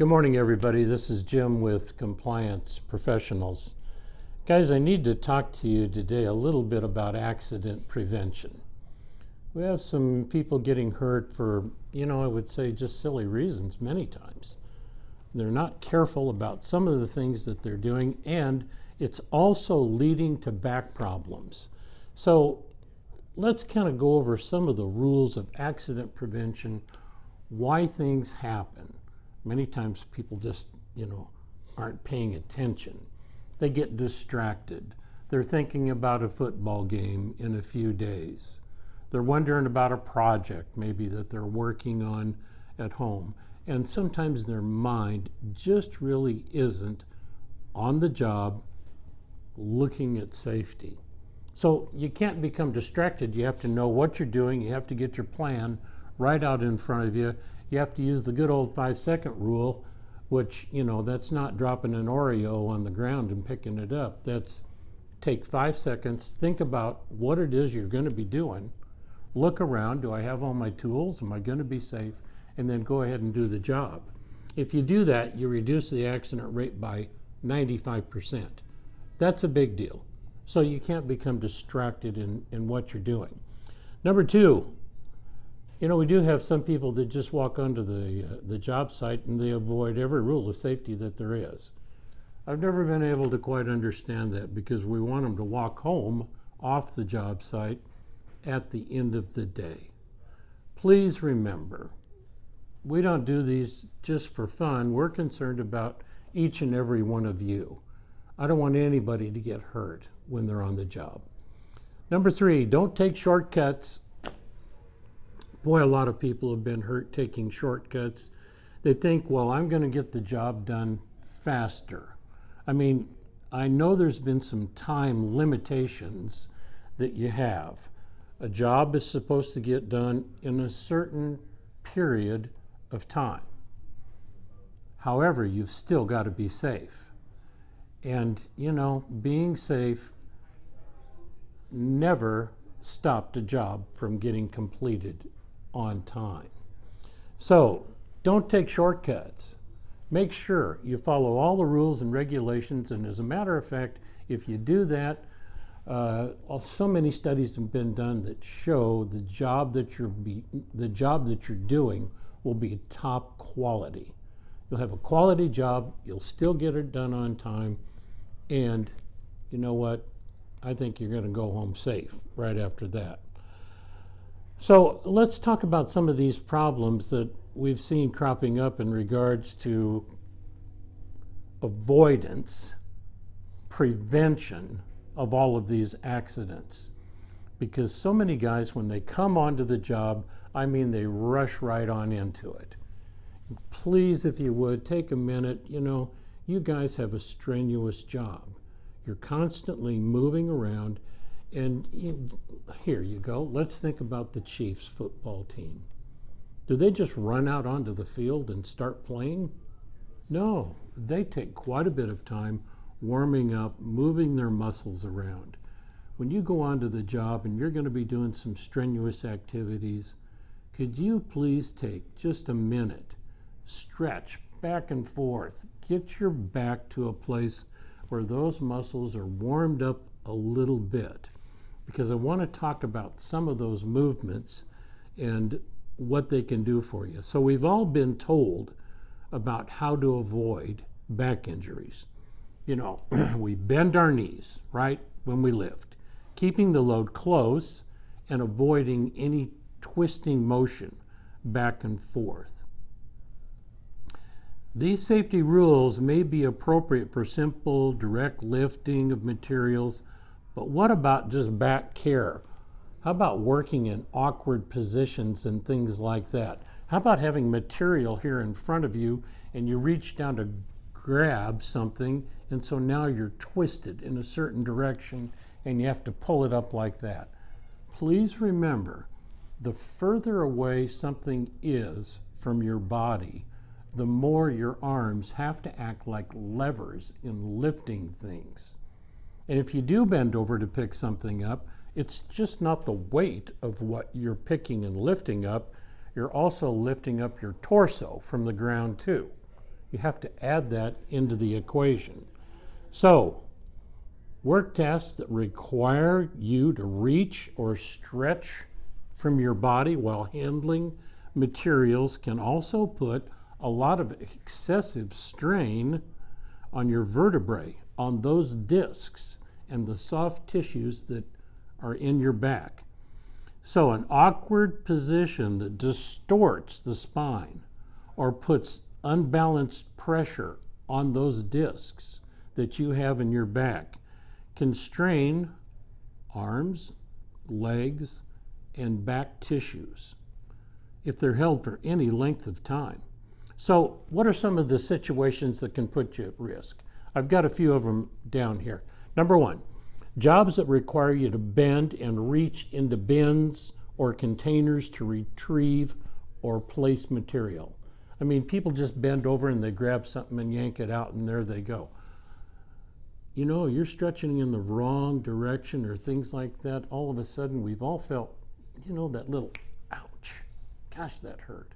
Good morning, everybody. This is Jim with Compliance Professionals. Guys, I need to talk to you today a little bit about accident prevention. We have some people getting hurt for, I would say just silly reasons many times. They're not careful about some of the things that they're doing, and it's also leading to back problems. So let's kind of go over some of the rules of accident prevention, why things happen. Many times people just, aren't paying attention. They get distracted. They're thinking about a football game in a few days. They're wondering about a project maybe that they're working on at home. And sometimes their mind just really isn't on the job looking at safety. So you can't become distracted. You have to know what you're doing. You have to get your plan right out in front of you. You have to use the good old 5-second rule, which, that's not dropping an Oreo on the ground and picking it up. That's take 5 seconds, think about what it is you're going to be doing, look around, do I have all my tools, am I going to be safe, and then go ahead and do the job. If you do that, you reduce the accident rate by 95%. That's a big deal. So you can't become distracted in what you're doing. Number two, we do have some people that just walk onto the job site and they avoid every rule of safety that there is. I've never been able to quite understand that, because we want them to walk home off the job site at the end of the day. Please remember, we don't do these just for fun. We're concerned about each and every one of you. I don't want anybody to get hurt when they're on the job. Number three, don't take shortcuts. Boy, a lot of people have been hurt taking shortcuts. They think, well, I'm going to get the job done faster. I know there's been some time limitations that you have. A job is supposed to get done in a certain period of time. However, you've still got to be safe. And, being safe never stopped a job from getting completed on time. So don't take shortcuts. Make sure you follow all the rules and regulations, and as a matter of fact, if you do that, so many studies have been done that show the job that you're doing will be top quality. You'll have a quality job, you'll still get it done on time, and you know what? I think you're going to go home safe right after that. So let's talk about some of these problems that we've seen cropping up in regards to avoidance, prevention of all of these accidents. Because so many guys, when they come onto the job, they rush right on into it. Please, if you would, take a minute. You guys have a strenuous job. You're constantly moving around. And here you go. Let's think about the Chiefs football team. Do they just run out onto the field and start playing? No, they take quite a bit of time warming up, moving their muscles around. When you go onto the job and you're going to be doing some strenuous activities, could you please take just a minute, stretch back and forth, get your back to a place where those muscles are warmed up a little bit. Because I want to talk about some of those movements and what they can do for you. So we've all been told about how to avoid back injuries. We bend our knees, right, when we lift, keeping the load close and avoiding any twisting motion back and forth. These safety rules may be appropriate for simple, direct lifting of materials, but what about just back care? How about working in awkward positions and things like that? How about having material here in front of you and you reach down to grab something, and so now you're twisted in a certain direction and you have to pull it up like that? Please remember, the further away something is from your body, the more your arms have to act like levers in lifting things. And if you do bend over to pick something up, it's just not the weight of what you're picking and lifting up. You're also lifting up your torso from the ground too. You have to add that into the equation. So, work tasks that require you to reach or stretch from your body while handling materials can also put a lot of excessive strain on your vertebrae, on those discs and the soft tissues that are in your back. So an awkward position that distorts the spine or puts unbalanced pressure on those discs that you have in your back can strain arms, legs, and back tissues if they're held for any length of time. So what are some of the situations that can put you at risk? I've got a few of them down here. Number one, jobs that require you to bend and reach into bins or containers to retrieve or place material. I mean, people just bend over and they grab something and yank it out and there they go. You know, you're stretching in the wrong direction or things like that. All of a sudden, we've all felt, you know, that little ouch. Gosh, that hurt.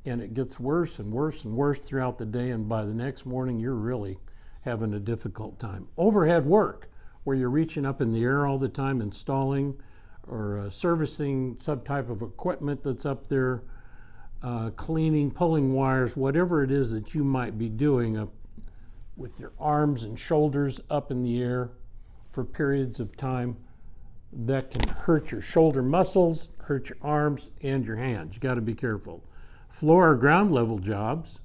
And it gets worse and worse and worse throughout the day, and by the next morning, you're really having a difficult time. Overhead work, where you're reaching up in the air all the time, installing or servicing some type of equipment that's up there, cleaning, pulling wires, whatever it is that you might be doing up with your arms and shoulders up in the air for periods of time, that can hurt your shoulder muscles, hurt your arms and your hands. You got to be careful. Floor or ground level jobs,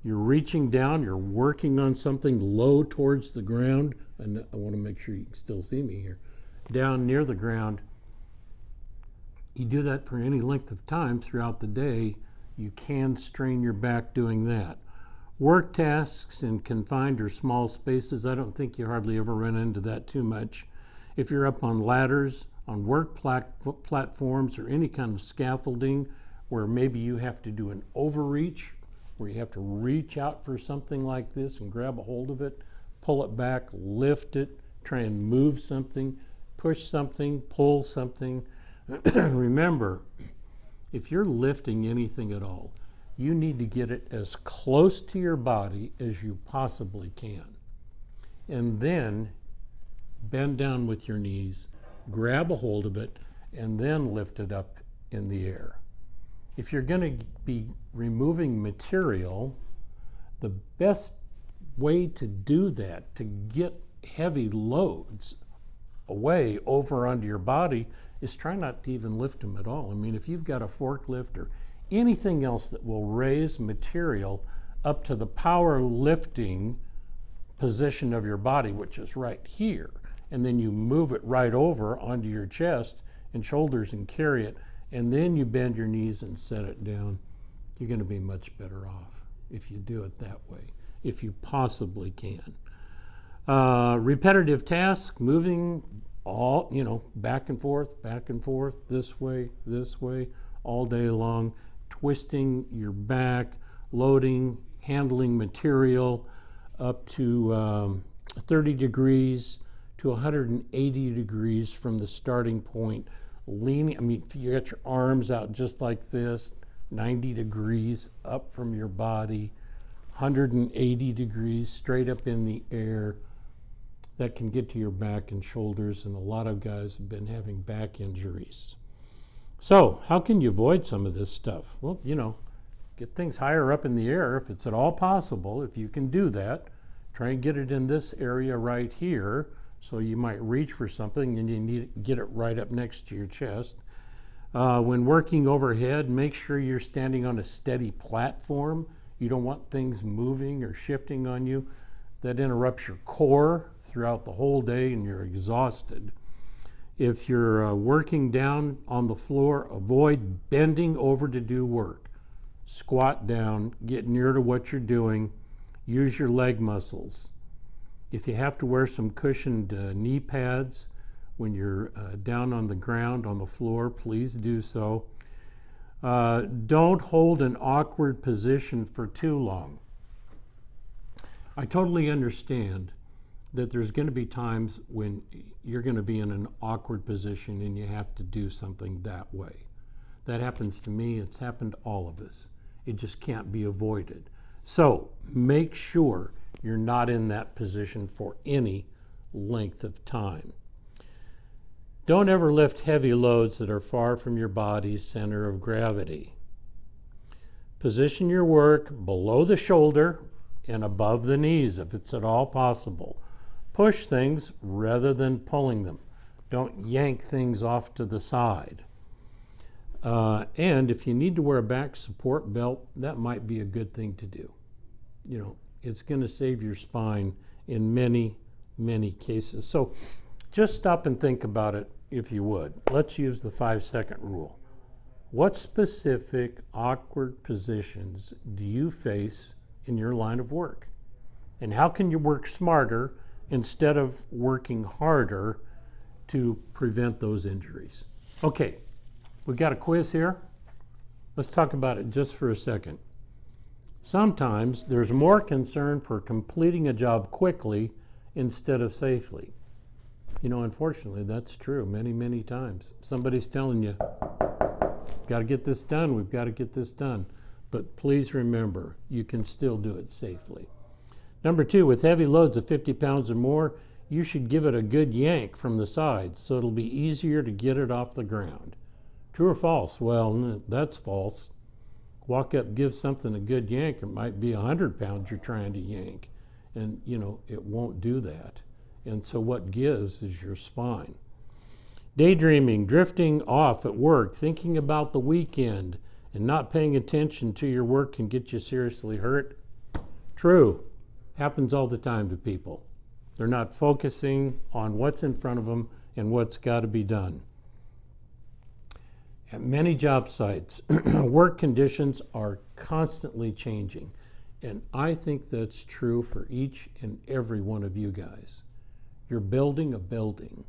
you're reaching down, you're working on something low towards the ground, and I want to make sure you can still see me here, down near the ground. You do that for any length of time throughout the day, you can strain your back doing that. Work tasks in confined or small spaces, I don't think you hardly ever run into that too much. If you're up on ladders, on work platforms, or any kind of scaffolding where maybe you have to do an overreach, where you have to reach out for something like this and grab a hold of it, pull it back, lift it, try and move something, push something, pull something. Remember, if you're lifting anything at all, you need to get it as close to your body as you possibly can. And then bend down with your knees, grab a hold of it, and then lift it up in the air. If you're going to be removing material, the best way to do that, to get heavy loads away over onto your body, is try not to even lift them at all. I mean, if you've got a forklift or anything else that will raise material up to the power lifting position of your body, which is right here, and then you move it right over onto your chest and shoulders and carry it, and then you bend your knees and set it down, you're going to be much better off if you do it that way, if you possibly can. Repetitive tasks, moving all, back and forth, this way, all day long, twisting your back, loading, handling material up to 30 degrees to 180 degrees from the starting point, leaning, you got your arms out just like this, 90 degrees up from your body, 180 degrees straight up in the air. That can get to your back and shoulders, and a lot of guys have been having back injuries. So how can you avoid some of this stuff? Well, get things higher up in the air if it's at all possible. If you can do that, try and get it in this area right here. So you might reach for something and you need to get it right up next to your chest. When working overhead, make sure you're standing on a steady platform. You don't want things moving or shifting on you. That interrupts your core throughout the whole day and you're exhausted. If you're working down on the floor, avoid bending over to do work. Squat down, get near to what you're doing, use your leg muscles. If you have to wear some cushioned knee pads when you're down on the ground, on the floor, please do so. Don't hold an awkward position for too long. I totally understand that there's going to be times when you're going to be in an awkward position and you have to do something that way. That happens to me, it's happened to all of us. It just can't be avoided. So make sure you're not in that position for any length of time. Don't ever lift heavy loads that are far from your body's center of gravity. Position your work below the shoulder and above the knees if it's at all possible. Push things rather than pulling them. Don't yank things off to the side. And if you need to wear a back support belt, that might be a good thing to do. You know, it's going to save your spine in many, many cases. So just stop and think about it if you would. Let's use the 5-second rule. What specific awkward positions do you face in your line of work? And how can you work smarter instead of working harder to prevent those injuries? Okay, we've got a quiz here. Let's talk about it just for a second. Sometimes there's more concern for completing a job quickly instead of safely. You know, unfortunately, that's true many, many times. Somebody's telling you, got to get this done, we've got to get this done. But please remember, you can still do it safely. Number 2, with heavy loads of 50 pounds or more, you should give it a good yank from the side so it'll be easier to get it off the ground. True or false? Well, that's false. Walk up, give something a good yank. It might be 100 pounds you're trying to yank. And, you know, it won't do that. And so what gives is your spine. Daydreaming, drifting off at work, thinking about the weekend, and not paying attention to your work can get you seriously hurt. True. Happens all the time to people. They're not focusing on what's in front of them and what's got to be done. At many job sites, work conditions are constantly changing. And I think that's true for each and every one of you guys. You're building a building.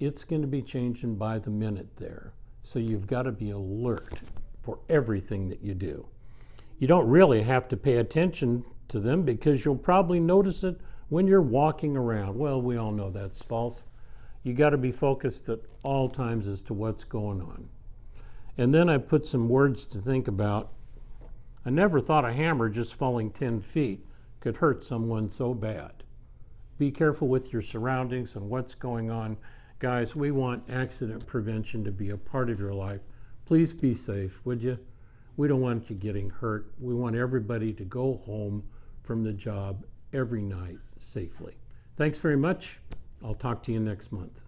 It's going to be changing by the minute there. So you've got to be alert for everything that you do. You don't really have to pay attention to them because you'll probably notice it when you're walking around. Well, we all know that's false. You got to be focused at all times as to what's going on. And then I put some words to think about. I never thought a hammer just falling 10 feet could hurt someone so bad. Be careful with your surroundings and what's going on. Guys, we want accident prevention to be a part of your life. Please be safe, would you? We don't want you getting hurt. We want everybody to go home from the job every night safely. Thanks very much. I'll talk to you next month.